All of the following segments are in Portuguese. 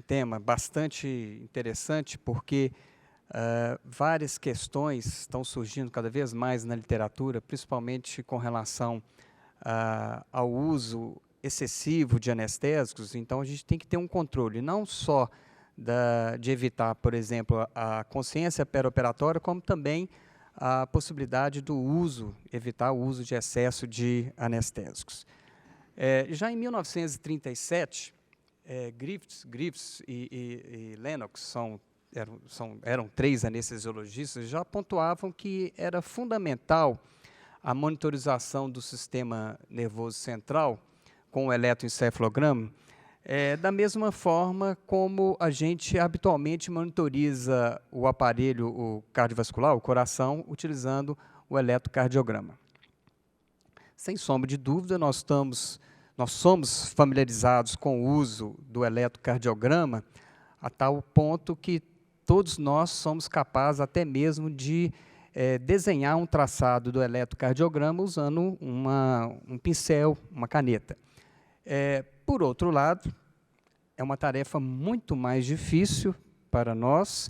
tema bastante interessante, porque várias questões estão surgindo cada vez mais na literatura, principalmente com relação ao uso excessivo de anestésicos. Então, a gente tem que ter um controle, não só de evitar, por exemplo, a consciência perioperatória, como também a possibilidade do uso, evitar o uso de excesso de anestésicos. Já em 1937, Griffiths e Lennox, eram três anestesiologistas, já pontuavam que era fundamental a monitorização do sistema nervoso central com o eletroencefalograma, da mesma forma como a gente habitualmente monitoriza o aparelho cardiovascular, o coração, utilizando o eletrocardiograma. Sem sombra de dúvida, nós somos familiarizados com o uso do eletrocardiograma a tal ponto que todos nós somos capazes até mesmo de desenhar um traçado do eletrocardiograma usando um pincel, uma caneta. Por outro lado, é uma tarefa muito mais difícil para nós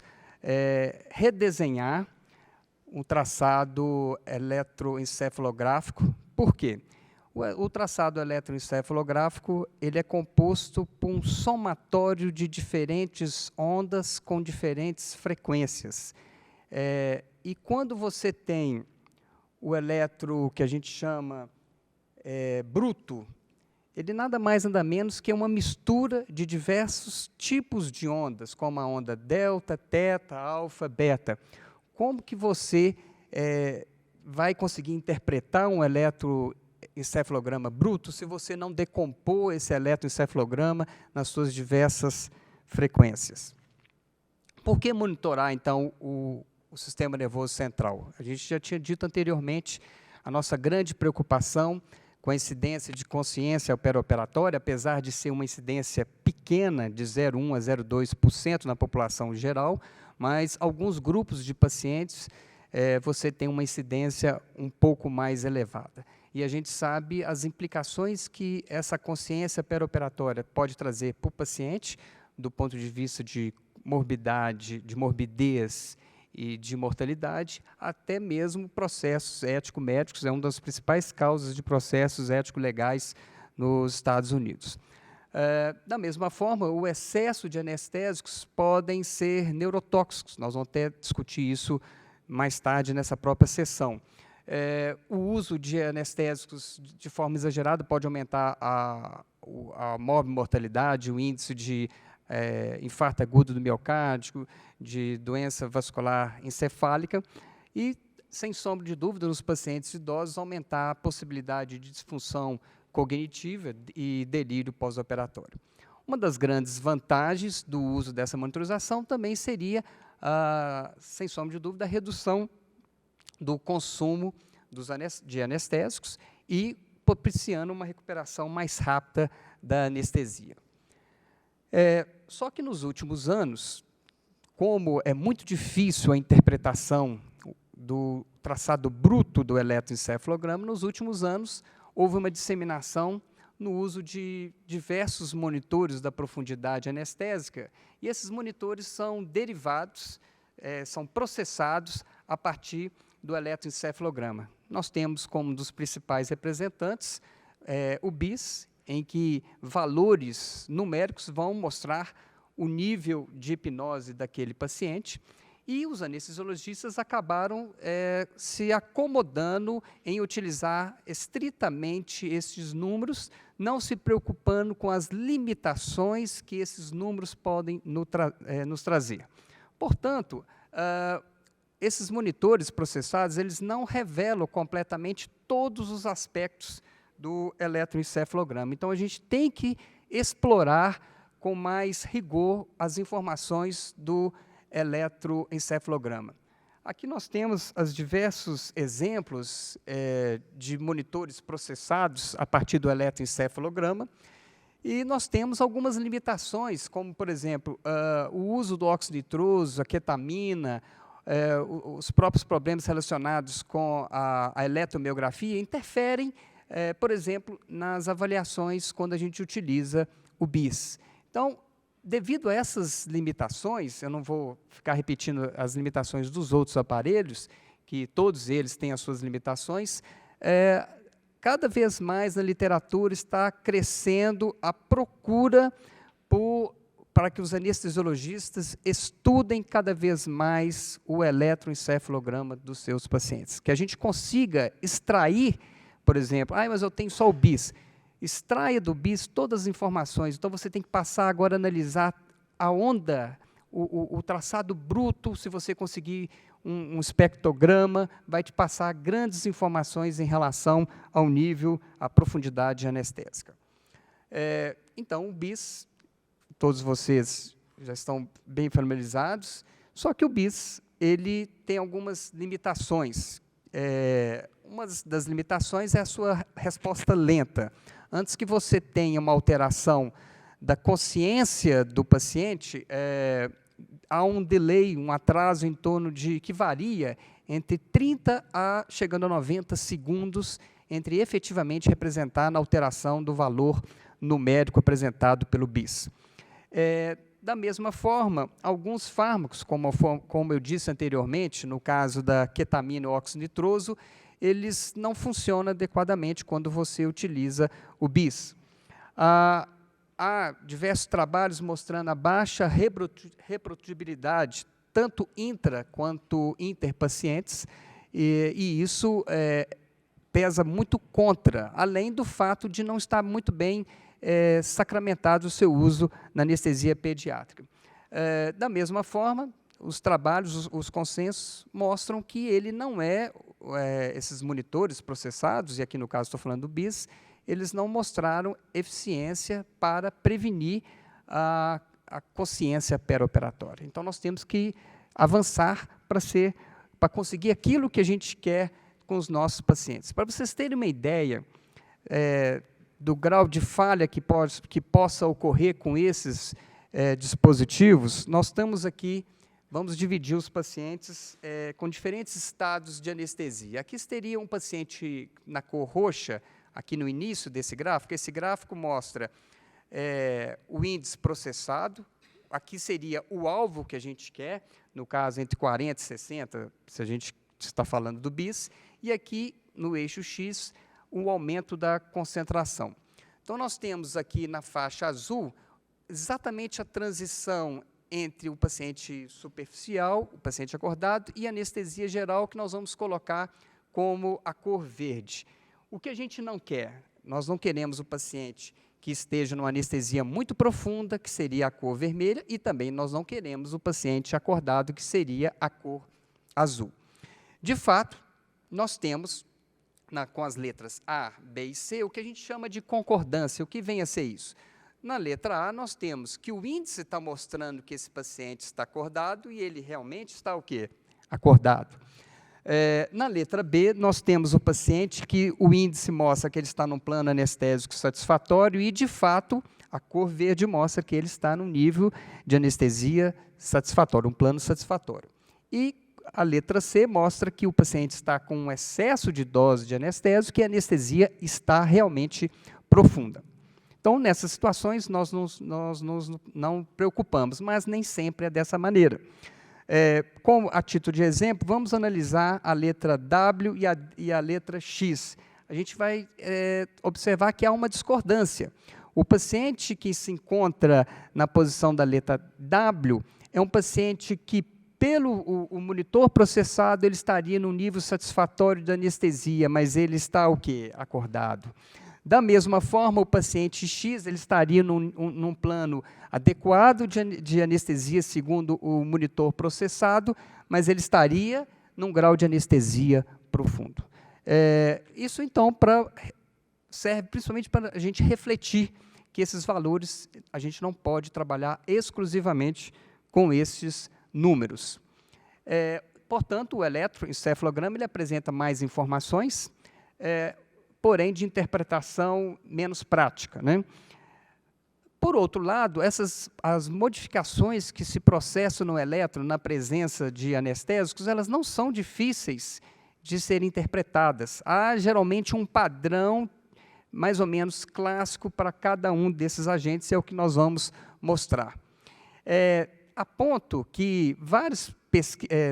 redesenhar um traçado eletroencefalográfico. Por quê? O traçado eletroencefalográfico ele é composto por um somatório de diferentes ondas com diferentes frequências. E quando você tem o eletro que a gente chama bruto, ele nada mais nada menos que uma mistura de diversos tipos de ondas, como a onda delta, teta, alfa, beta. Como que você vai conseguir interpretar um eletroencefalograma bruto se você não decompor esse eletroencefalograma nas suas diversas frequências? Por que monitorar, então, o sistema nervoso central? A gente já tinha dito anteriormente a nossa grande preocupação com a incidência de consciência perioperatória, apesar de ser uma incidência pequena, de 0,1% a 0,2% na população geral, mas alguns grupos de pacientes você tem uma incidência um pouco mais elevada. E a gente sabe as implicações que essa consciência perioperatória pode trazer para o paciente, do ponto de vista de morbidade, de morbidez e de mortalidade, até mesmo processos ético-médicos, é uma das principais causas de processos ético-legais nos Estados Unidos. Da mesma forma, o excesso de anestésicos podem ser neurotóxicos, nós vamos até discutir isso mais tarde nessa própria sessão. O uso de anestésicos de forma exagerada pode aumentar a morbimortalidade, o índice de infarto agudo do miocárdio, de doença vascular encefálica e, sem sombra de dúvida, nos pacientes idosos, aumentar a possibilidade de disfunção cognitiva e delírio pós-operatório. Uma das grandes vantagens do uso dessa monitorização também seria, sem sombra de dúvida, a redução do consumo de anestésicos e propiciando uma recuperação mais rápida da anestesia. Só que nos últimos anos, como é muito difícil a interpretação do traçado bruto do eletroencefalograma, nos últimos anos houve uma disseminação no uso de diversos monitores da profundidade anestésica, e esses monitores são derivados, são processados a partir do eletroencefalograma. Nós temos como um dos principais representantes o BIS, em que valores numéricos vão mostrar o nível de hipnose daquele paciente, e os anestesiologistas acabaram se acomodando em utilizar estritamente esses números, não se preocupando com as limitações que esses números podem nos trazer. Portanto, esses monitores processados, eles não revelam completamente todos os aspectos do eletroencefalograma. Então, a gente tem que explorar com mais rigor as informações do eletroencefalograma. Aqui nós temos os diversos exemplos de monitores processados a partir do eletroencefalograma, e nós temos algumas limitações, como, por exemplo, o uso do óxido nitroso, a ketamina, os próprios problemas relacionados com a eletromiografia interferem, por exemplo, nas avaliações quando a gente utiliza o BIS. Então, devido a essas limitações, eu não vou ficar repetindo as limitações dos outros aparelhos, que todos eles têm as suas limitações, cada vez mais na literatura está crescendo a procura para que os anestesiologistas estudem cada vez mais o eletroencefalograma dos seus pacientes. Que a gente consiga extrair, por exemplo, mas eu tenho só o BIS. Extraia do BIS todas as informações. Então, você tem que passar agora a analisar a onda, o traçado bruto, se você conseguir um espectrograma, vai te passar grandes informações em relação ao nível, à profundidade anestésica. Então, o BIS, todos vocês já estão bem familiarizados, só que o BIS ele tem algumas limitações. Uma das limitações é a sua resposta lenta. Antes que você tenha uma alteração da consciência do paciente, há um delay, um atraso em torno de, que varia entre 30 a chegando a 90 segundos entre efetivamente representar na alteração do valor numérico apresentado pelo BIS. Da mesma forma, alguns fármacos, como eu disse anteriormente, no caso da ketamina ou óxido nitroso, eles não funcionam adequadamente quando você utiliza o BIS. Há diversos trabalhos mostrando a baixa reprodutibilidade, tanto intra quanto interpacientes, e isso pesa muito contra, além do fato de não estar muito bem sacramentado o seu uso na anestesia pediátrica. Da mesma forma, os trabalhos, os consensos mostram que ele não esses monitores processados, e aqui no caso estou falando do BIS, eles não mostraram eficiência para prevenir a consciência perioperatória. Então, nós temos que avançar para conseguir aquilo que a gente quer com os nossos pacientes. Para vocês terem uma ideia do grau de falha que possa ocorrer com esses dispositivos, nós estamos aqui, vamos dividir os pacientes com diferentes estados de anestesia. Aqui teria um paciente na cor roxa, aqui no início desse gráfico. Esse gráfico mostra o índice processado, aqui seria o alvo que a gente quer, no caso entre 40 e 60, se a gente está falando do BIS, e aqui no eixo X, o aumento da concentração. Então, nós temos aqui na faixa azul exatamente a transição entre o paciente superficial, o paciente acordado, e a anestesia geral, que nós vamos colocar como a cor verde. O que a gente não quer? Nós não queremos o paciente que esteja numa anestesia muito profunda, que seria a cor vermelha, e também nós não queremos o paciente acordado, que seria a cor azul. De fato, nós temos, com as letras A, B e C, o que a gente chama de concordância. O que vem a ser isso? Na letra A, nós temos que o índice está mostrando que esse paciente está acordado, e ele realmente está o quê? Acordado. Na letra B, nós temos o paciente que o índice mostra que ele está num plano anestésico satisfatório e, de fato, a cor verde mostra que ele está num nível de anestesia satisfatório, um plano satisfatório. E a letra C mostra que o paciente está com um excesso de dose de anestésico e a anestesia está realmente profunda. Então, nessas situações, nós não preocupamos, mas nem sempre é dessa maneira. A título de exemplo, vamos analisar a letra W e a letra X. A gente vai observar que há uma discordância. O paciente que se encontra na posição da letra W é um paciente que, pelo o monitor processado, ele estaria no nível satisfatório da anestesia, mas ele está o quê? Acordado. Da mesma forma, o paciente X ele estaria num plano adequado de anestesia segundo o monitor processado, mas ele estaria num grau de anestesia profundo. Isso, então, serve principalmente para a gente refletir que esses valores a gente não pode trabalhar exclusivamente com esses números. Portanto, o eletroencefalograma ele apresenta mais informações, porém de interpretação menos prática, né? Por outro lado, as modificações que se processam no eletro na presença de anestésicos, elas não são difíceis de serem interpretadas. Há geralmente um padrão mais ou menos clássico para cada um desses agentes, é o que nós vamos mostrar. a ponto que vários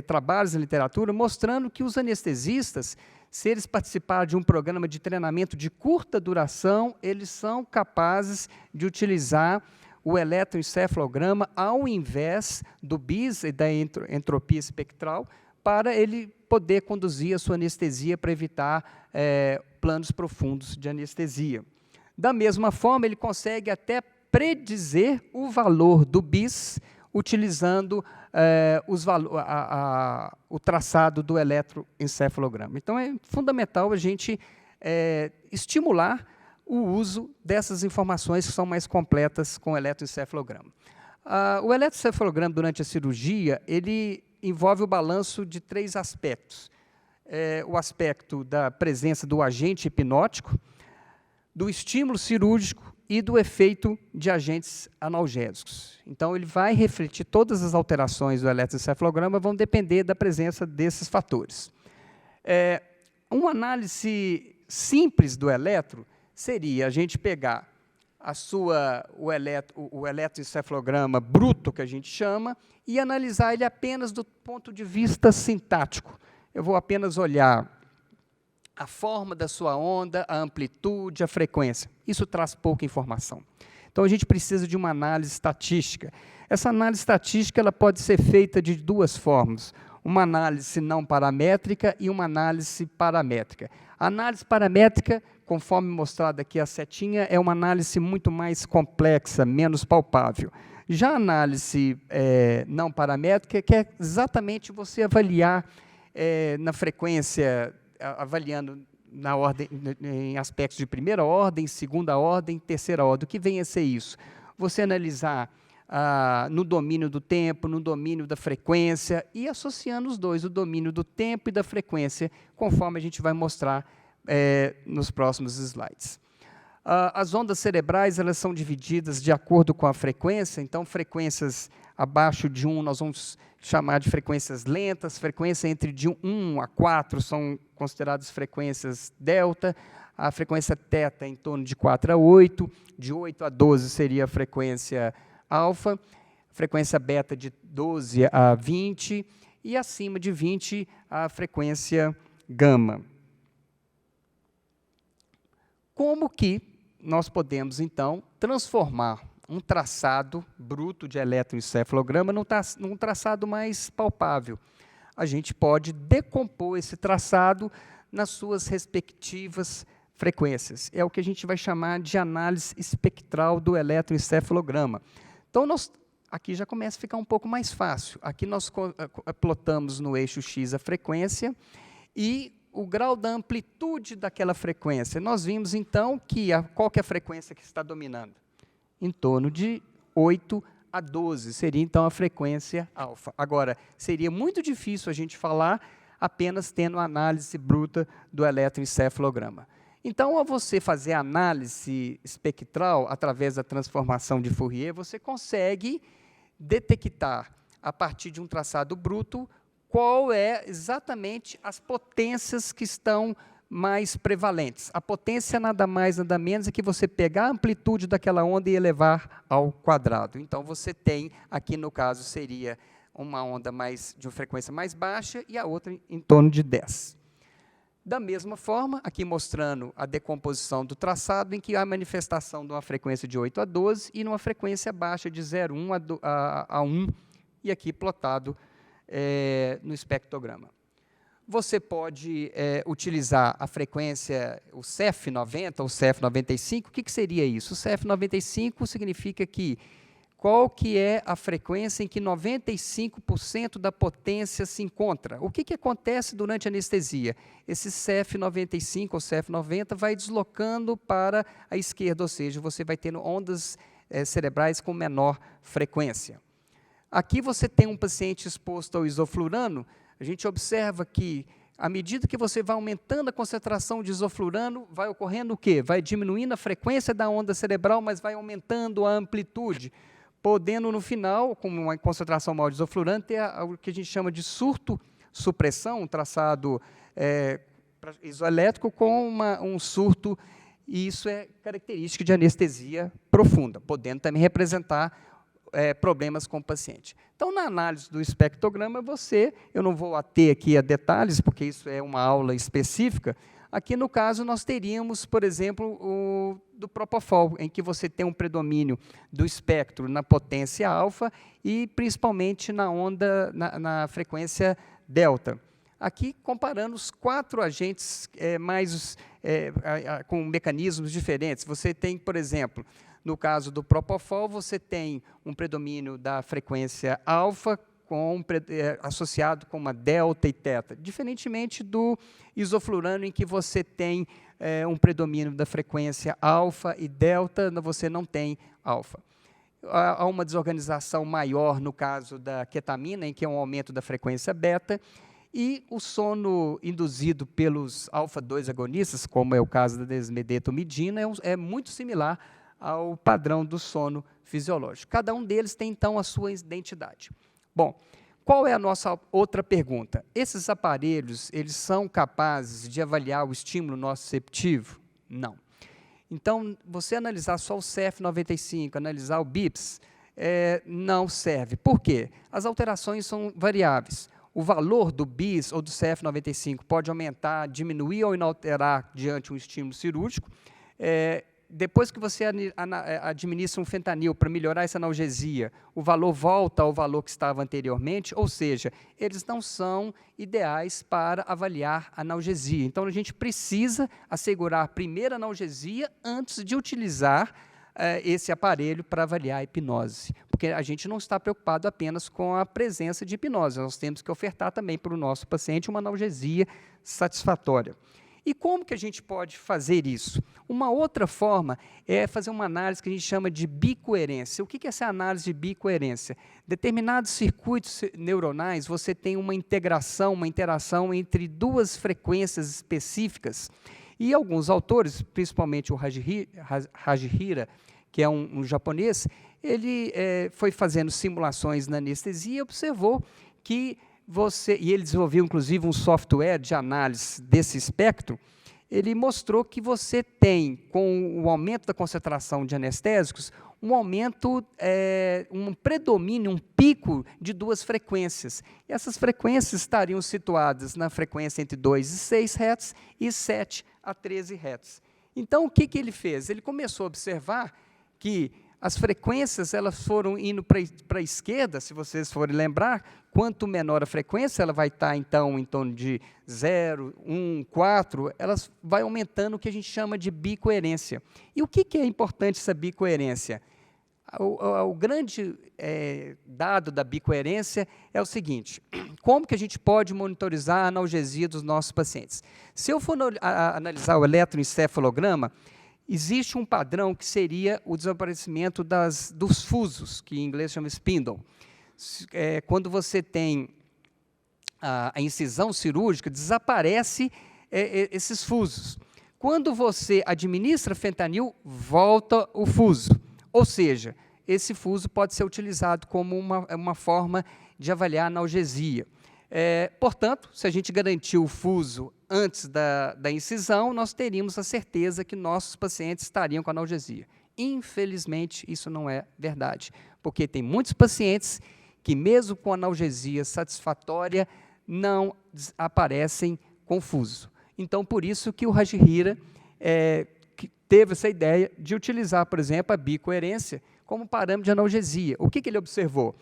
trabalhos na literatura mostrando que os anestesistas, se eles participarem de um programa de treinamento de curta duração, eles são capazes de utilizar o eletroencefalograma ao invés do BIS e da entropia espectral, para ele poder conduzir a sua anestesia para evitar planos profundos de anestesia. Da mesma forma, ele consegue até predizer o valor do BIS utilizando o traçado do eletroencefalograma. Então, é fundamental a gente estimular o uso dessas informações que são mais completas com o eletroencefalograma. O eletroencefalograma, durante a cirurgia, ele envolve o balanço de 3 aspectos. O aspecto da presença do agente hipnótico, do estímulo cirúrgico e do efeito de agentes analgésicos. Então, ele vai refletir todas as alterações do eletroencefalograma, vão depender da presença desses fatores. Uma análise simples do eletro seria a gente pegar o eletroencefalograma bruto, que a gente chama, e analisar ele apenas do ponto de vista sintático. Eu vou apenas olhar a forma da sua onda, a amplitude, a frequência. Isso traz pouca informação. Então, a gente precisa de uma análise estatística. Essa análise estatística ela pode ser feita de 2 formas. Uma análise não paramétrica e uma análise paramétrica. A análise paramétrica, conforme mostrado aqui a setinha, é uma análise muito mais complexa, menos palpável. Já a análise não paramétrica, que é exatamente você avaliar na frequência, avaliando na ordem, em aspectos de primeira ordem, segunda ordem, terceira ordem. O que vem a ser isso? Você analisar no domínio do tempo, no domínio da frequência, e associando os dois, o domínio do tempo e da frequência, conforme a gente vai mostrar nos próximos slides. As ondas cerebrais elas são divididas de acordo com a frequência, então frequências abaixo de 1 nós vamos chamar de frequências lentas, frequência entre de 1 a 4 são consideradas frequências delta, a frequência teta em torno de 4 a 8, de 8 a 12 seria a frequência alfa, frequência beta de 12 a 20 e acima de 20 a frequência gama. Como que nós podemos, então, transformar um traçado bruto de eletroencefalograma num traçado mais palpável? A gente pode decompor esse traçado nas suas respectivas frequências. É o que a gente vai chamar de análise espectral do eletroencefalograma. Então, aqui já começa a ficar um pouco mais fácil. Aqui nós plotamos no eixo X a frequência e o grau da amplitude daquela frequência. Nós vimos, então, que qual que é a frequência que está dominando? Em torno de 8 a 12, seria, então, a frequência alfa. Agora, seria muito difícil a gente falar apenas tendo a análise bruta do eletroencefalograma. Então, ao você fazer a análise espectral através da transformação de Fourier, você consegue detectar, a partir de um traçado bruto, qual é exatamente as potências que estão mais prevalentes. A potência nada mais, nada menos é que você pegar a amplitude daquela onda e elevar ao quadrado. Então, você tem, aqui no caso, seria uma onda de uma frequência mais baixa e a outra em torno de 10. Da mesma forma, aqui mostrando a decomposição do traçado, em que há a manifestação de uma frequência de 8 a 12 e numa frequência baixa de 0,1 a 1, e aqui plotado no espectrograma. Você pode utilizar a frequência, o CEF90 ou CEF95. O que seria isso? O CEF95 significa que qual que é a frequência em que 95% da potência se encontra. O que acontece durante a anestesia? Esse CEF95 ou CEF90 vai deslocando para a esquerda, ou seja, você vai tendo ondas cerebrais com menor frequência. Aqui você tem um paciente exposto ao isoflurano, a gente observa que, à medida que você vai aumentando a concentração de isoflurano, vai ocorrendo o quê? Vai diminuindo a frequência da onda cerebral, mas vai aumentando a amplitude, podendo, no final, com uma concentração maior de isoflurano, ter o que a gente chama de surto-supressão, um traçado isoelétrico com um surto, e isso é característica de anestesia profunda, podendo também representar problemas com o paciente. Então, na análise do espectrograma, eu não vou ater aqui a detalhes, porque isso é uma aula específica. Aqui, no caso, nós teríamos, por exemplo, o do Propofol, em que você tem um predomínio do espectro na potência alfa e, principalmente, na onda, na frequência delta. Aqui, comparando os 4 agentes com mecanismos diferentes. Você tem, por exemplo, no caso do Propofol, você tem um predomínio da frequência alfa associado com uma delta e teta, diferentemente do isoflurano, em que você tem um predomínio da frequência alfa e delta, você não tem alfa. Há uma desorganização maior no caso da ketamina, em que é um aumento da frequência beta, e o sono induzido pelos alfa-2 agonistas, como é o caso da desmedetomidina, é muito similar ao padrão do sono fisiológico. Cada um deles tem, então, a sua identidade. Bom, qual é a nossa outra pergunta? Esses aparelhos, eles são capazes de avaliar o estímulo nociceptivo? Não. Então, você analisar só o CEF95, analisar o BIPS, não serve. Por quê? As alterações são variáveis. O valor do BIS ou do CEF95 pode aumentar, diminuir ou inalterar diante um estímulo cirúrgico. Depois que você administra um fentanil para melhorar essa analgesia, o valor volta ao valor que estava anteriormente, ou seja, eles não são ideais para avaliar analgesia. Então, a gente precisa assegurar a primeira analgesia antes de utilizar esse aparelho para avaliar a hipnose, porque a gente não está preocupado apenas com a presença de hipnose, nós temos que ofertar também para o nosso paciente uma analgesia satisfatória. E como que a gente pode fazer isso? Uma outra forma é fazer uma análise que a gente chama de bicoerência. O que é essa análise de bicoerência? Determinados circuitos neuronais, você tem uma integração, uma interação entre 2 frequências específicas. E alguns autores, principalmente o Hashihira, que é um japonês, ele foi fazendo simulações na anestesia e observou que e ele desenvolveu, inclusive, um software de análise desse espectro. Ele mostrou que você tem, com o aumento da concentração de anestésicos, um aumento, um predomínio, um pico de 2 frequências. E essas frequências estariam situadas na frequência entre 2 e 6 Hz e 7 a 13 Hz. Então, o que ele fez? Ele começou a observar que as frequências elas foram indo para a esquerda, se vocês forem lembrar, quanto menor a frequência, ela vai estar, então, em torno de 0, 1, 4, elas vai aumentando o que a gente chama de bicoerência. E o que é importante essa bicoerência? O grande dado da bicoerência é o seguinte: como que a gente pode monitorizar a analgesia dos nossos pacientes? Se eu for analisar o eletroencefalograma, existe um padrão que seria o desaparecimento dos fusos, que em inglês chama spindle. Quando você tem a incisão cirúrgica, desaparece esses fusos. Quando você administra fentanil, volta o fuso. Ou seja, esse fuso pode ser utilizado como uma forma de avaliar a analgesia. Portanto, se a gente garantir o fuso antes da incisão, nós teríamos a certeza que nossos pacientes estariam com analgesia. Infelizmente, isso não é verdade, porque tem muitos pacientes que, mesmo com analgesia satisfatória, não aparecem com fuso. Então, por isso que o Hashihira que teve essa ideia de utilizar, por exemplo, a bicoerência como parâmetro de analgesia. O que ele observou?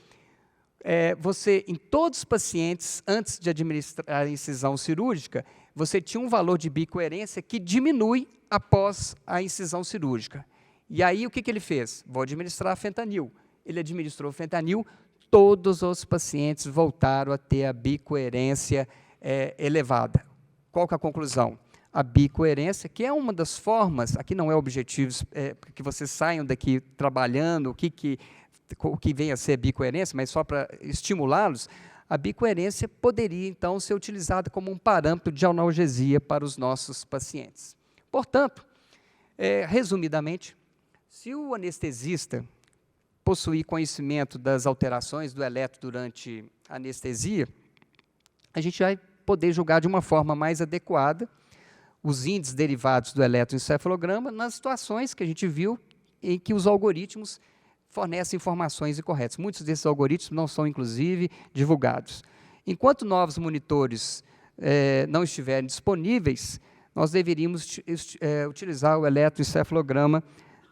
Você, em todos os pacientes, antes de administrar a incisão cirúrgica, você tinha um valor de bicoerência que diminui após a incisão cirúrgica. E aí, o que ele fez? Vou administrar fentanil. Ele administrou fentanil, todos os pacientes voltaram a ter a bicoerência elevada. Qual que é a conclusão? A bicoerência, que é uma das formas, aqui não é objetivo que vocês saiam daqui trabalhando, o que vem a ser bicoerência, mas só para estimulá-los, a bicoerência poderia, então, ser utilizada como um parâmetro de analgesia para os nossos pacientes. Portanto, resumidamente, se o anestesista possuir conhecimento das alterações do eletro durante a anestesia, a gente vai poder julgar de uma forma mais adequada os índices derivados do eletroencefalograma nas situações que a gente viu em que os algoritmos fornece informações incorretas. Muitos desses algoritmos não são, inclusive, divulgados. Enquanto novos monitores não estiverem disponíveis, nós deveríamos utilizar o eletroencefalograma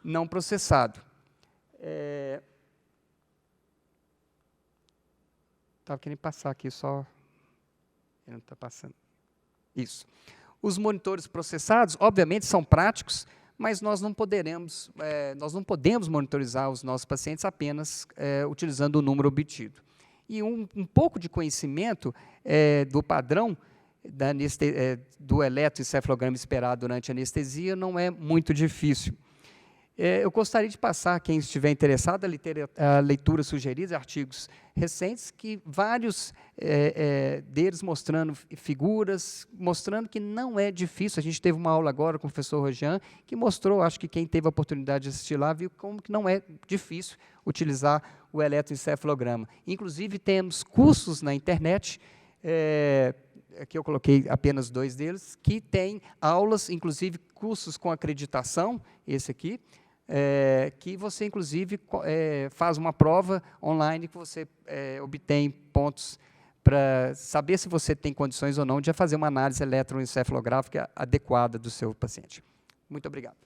não processado. Estava querendo passar aqui, só... Ele não está passando. Isso. Os monitores processados, obviamente, são práticos, mas nós não podemos monitorizar os nossos pacientes apenas utilizando o número obtido. E um pouco de conhecimento do padrão do eletroencefalograma esperado durante a anestesia não é muito difícil. Eu gostaria de passar, quem estiver interessado, a leitura sugerida, artigos recentes, que vários deles mostrando figuras, mostrando que não é difícil. A gente teve uma aula agora com o professor Rojan, que mostrou, acho que quem teve a oportunidade de assistir lá, viu como que não é difícil utilizar o eletroencefalograma. Inclusive, temos cursos na internet, aqui eu coloquei apenas 2 deles, que tem aulas, inclusive cursos com acreditação, esse aqui, que você, inclusive, faz uma prova online que você obtém pontos para saber se você tem condições ou não de fazer uma análise eletroencefalográfica adequada do seu paciente. Muito obrigado.